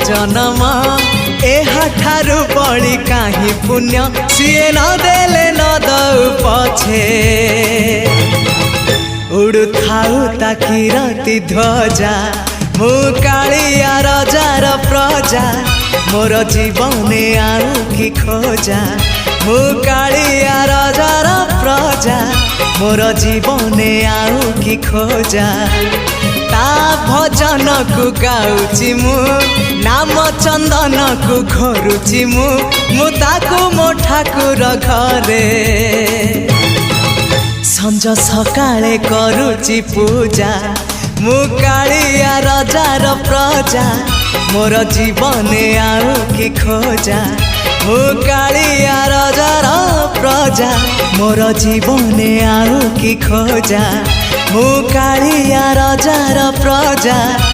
जन्म एहाठारु बड़ी काहि पुण्य सीए न देले न दउ पछे उड़ु थाउ ताकि राति ध्वजा मु कालिया रजार प्रजा मोर जीवने आउ कि खोजा मु कालिया रजार प्रजा मोर जीवने आउ कि खोजा ता भजन को गाउची मु नाम चंदन को घरुची मु ताकू मो ठाकुर घरे संज सकाळे करुची पूजा मु कालिया रजार प्रजा मोर जीवने आउ कि खोजा मु कालिया रजार प्रजा मोर जीवने आउ कि खोजा मु कालिया रजार प्रजा।